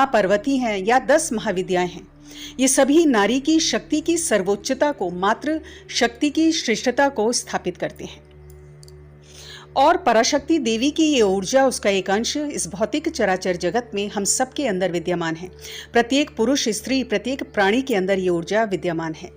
माँ पार्वती हैं या 10 महाविद्याएं हैं, ये सभी नारी की शक्ति की सर्वोच्चता को, मातृ शक्ति की श्रेष्ठता को स्थापित करते हैं। और पराशक्ति देवी की ये ऊर्जा, उसका एक अंश इस भौतिक चराचर जगत में हम सबके अंदर विद्यमान है। प्रत्येक पुरुष, स्त्री, प्रत्येक प्राणी के अंदर ये ऊर्जा विद्यमान है।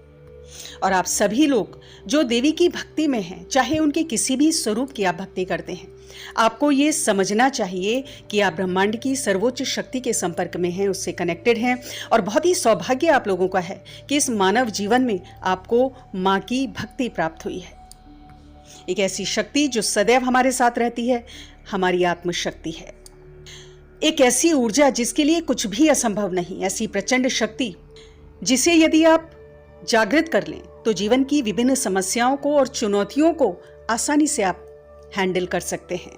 और आप सभी लोग जो देवी की भक्ति में हैं, चाहे उनके किसी भी स्वरूप की आप भक्ति करते हैं, आपको ये समझना चाहिए कि आप ब्रह्मांड की सर्वोच्च शक्ति के संपर्क में हैं, उससे कनेक्टेड हैं। और बहुत ही सौभाग्य आप लोगों का है कि इस मानव जीवन में आपको माँ की भक्ति प्राप्त हुई है। एक ऐसी शक्ति जो सदैव हमारे साथ रहती है, हमारी आत्मशक्ति है। एक ऐसी ऊर्जा जिसके लिए कुछ भी असंभव नहीं, ऐसी प्रचंड शक्ति जिसे यदि आप जागृत कर लें तो जीवन की विभिन्न समस्याओं को और चुनौतियों को आसानी से आप हैंडल कर सकते हैं।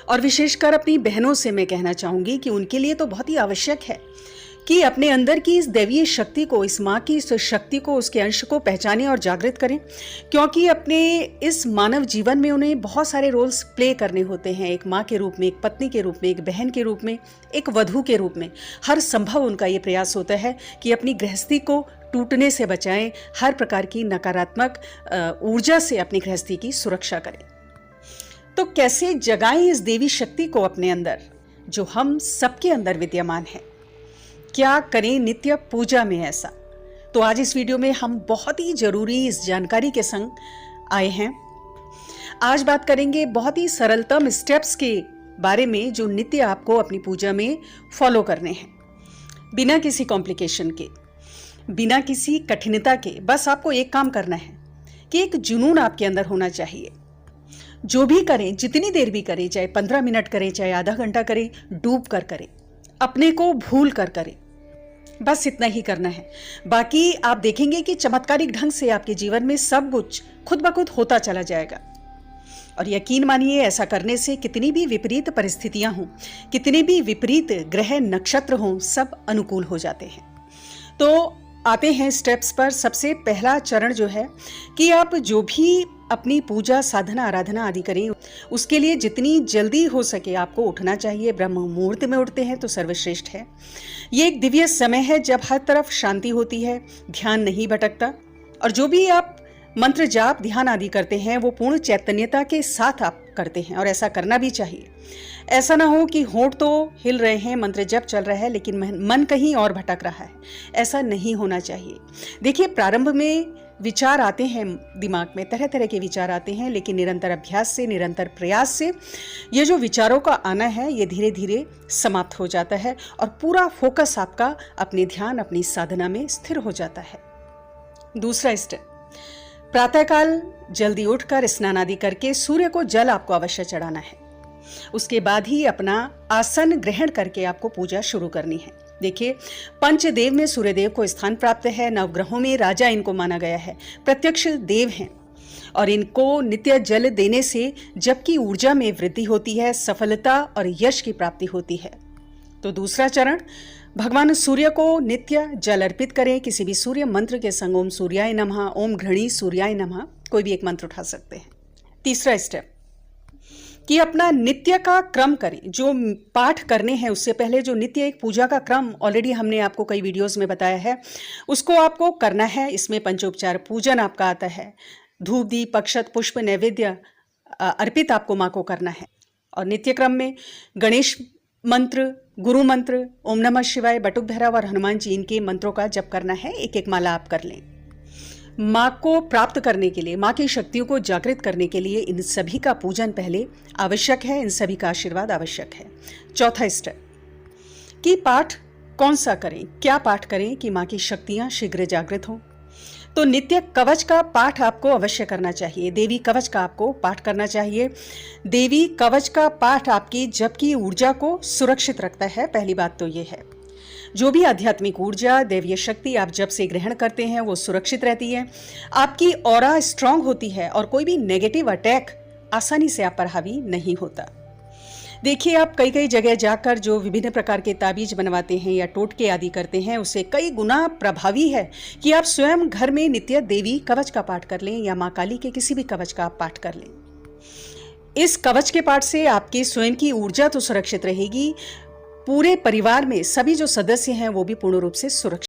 और विशेषकर अपनी बहनों से मैं कहना चाहूंगी कि उनके लिए तो बहुत ही आवश्यक है कि अपने अंदर की इस दैवीय शक्ति को, इस माँ की इस शक्ति को, उसके अंश को पहचानें और जागृत करें, क्योंकि अपने इस मानव जीवन में उन्हें बहुत सारे रोल्स प्ले करने होते हैं। एक माँ के रूप में, एक पत्नी के रूप में, एक बहन के रूप में, एक वधू के रूप में। हर संभव उनका ये प्रयास होता है कि अपनी गृहस्थी को टूटने से बचाएं, हर प्रकार की नकारात्मक ऊर्जा से अपनी गृहस्थी की सुरक्षा करें। तो कैसे जगाएं इस देवी शक्ति को अपने अंदर, जो हम सबके अंदर विद्यमान है? क्या करें नित्य पूजा में ऐसा? तो आज इस वीडियो में हम बहुत ही जरूरी इस जानकारी के संग आए हैं। आज बात करेंगे बहुत ही सरलतम स्टेप्स के बारे में जो नित्य आपको अपनी पूजा में फॉलो करने हैं, बिना किसी कॉम्प्लिकेशन के, बिना किसी कठिनता के। बस आपको एक काम करना है कि एक जुनून आपके अंदर होना चाहिए। जो भी करें, जितनी देर भी करें, चाहे 15 मिनट करें, चाहे आधा घंटा करें, डूब कर करें, अपने को भूल कर करें। बस इतना ही करना है। बाकी आप देखेंगे कि चमत्कारिक ढंग से आपके जीवन में सब कुछ खुद ब खुद होता चला जाएगा। और यकीन मानिए, ऐसा करने से कितनी भी विपरीत परिस्थितियां हों, कितने भी विपरीत ग्रह नक्षत्र हों, सब अनुकूल हो जाते हैं। तो आते हैं स्टेप्स पर। सबसे पहला चरण जो है कि आप जो भी अपनी पूजा, साधना, आराधना आदि करें, उसके लिए जितनी जल्दी हो सके आपको उठना चाहिए। ब्रह्म मुहूर्त में उठते हैं तो सर्वश्रेष्ठ है। ये एक दिव्य समय है जब हर तरफ शांति होती है, ध्यान नहीं भटकता। और जो भी आप मंत्र जाप, ध्यान आदि करते हैं, वो पूर्ण चैतन्यता के साथ आप करते हैं, और ऐसा करना भी चाहिए। ऐसा ना हो कि होंठ तो हिल रहे हैं, मंत्र जप चल रहा है, लेकिन मन कहीं और भटक रहा है। ऐसा नहीं होना चाहिए। देखिए, प्रारंभ में विचार आते हैं दिमाग में, तरह तरह के विचार आते हैं, लेकिन निरंतर अभ्यास से, निरंतर प्रयास से ये जो विचारों का आना है, ये धीरे धीरे समाप्त हो जाता है और पूरा फोकस आपका अपने ध्यान, अपनी साधना में स्थिर हो जाता है। दूसरा स्टेप, प्रातःकाल जल्दी उठकर स्नान आदि करके सूर्य को जल आपको अवश्य चढ़ाना है। उसके बाद ही अपना आसन ग्रहण करके आपको पूजा शुरू करनी है। देखिए, पंचदेव में सूर्यदेव को स्थान प्राप्त है, नवग्रहों में राजा इनको माना गया है, प्रत्यक्ष देव हैं, और इनको नित्य जल देने से जबकि ऊर्जा में वृद्धि होती है, सफलता और यश की प्राप्ति होती है। तो दूसरा चरण, भगवान सूर्य को नित्य जल अर्पित करें। किसी भी सूर्य मंत्र के संग ओम सूर्याय नमः, ओम घृणी सूर्याय नमः, कोई भी एक मंत्र उठा सकते हैं। तीसरा स्टेप कि अपना नित्य का क्रम करें। जो पाठ करने हैं उससे पहले जो नित्य एक पूजा का क्रम ऑलरेडी हमने आपको कई वीडियोस में बताया है, उसको आपको करना है। इसमें पंचोपचार पूजन आपका आता है, धूप दीप अक्षत पुष्प नैवेद्य अर्पित आपको माँ को करना है। और नित्य क्रम में गणेश मंत्र, गुरु मंत्र, ओम नमः शिवाय, बटुक भैरव और हनुमान जी, इनके मंत्रों का जप करना है। एक एक माला आप कर लें। माँ को प्राप्त करने के लिए, माँ की शक्तियों को जागृत करने के लिए इन सभी का पूजन पहले आवश्यक है, इन सभी का आशीर्वाद आवश्यक है। चौथा स्टेप कि पाठ कौन सा करें, क्या पाठ करें कि माँ की शक्तियाँ शीघ्र जागृत हों। तो नित्य कवच का पाठ आपको अवश्य करना चाहिए। देवी कवच का आपको पाठ करना चाहिए। देवी कवच का पाठ आपकी जप की ऊर्जा को सुरक्षित रखता है। पहली बात तो ये है। जो भी आध्यात्मिक ऊर्जा, दैवीय शक्ति आप जब से ग्रहण करते हैं वो सुरक्षित रहती है, आपकी ऑरा स्ट्रांग होती है और कोई भी नेगेटिव अटैक आसानी से आप पर हावी नहीं होता। देखिए, आप कई कई जगह जाकर जो विभिन्न प्रकार के ताबीज बनवाते हैं या टोटके आदि करते हैं, उससे कई गुना प्रभावी है कि आप स्वयं घर में नित्य देवी कवच का पाठ कर लें या माँ काली के किसी भी कवच का आप पाठ कर लें। इस कवच के पाठ से आपकी स्वयं की ऊर्जा तो सुरक्षित रहेगी, पूरे परिवार में सभी जो सदस्य हैं वो भी पूर्ण रूप से सुरक्षित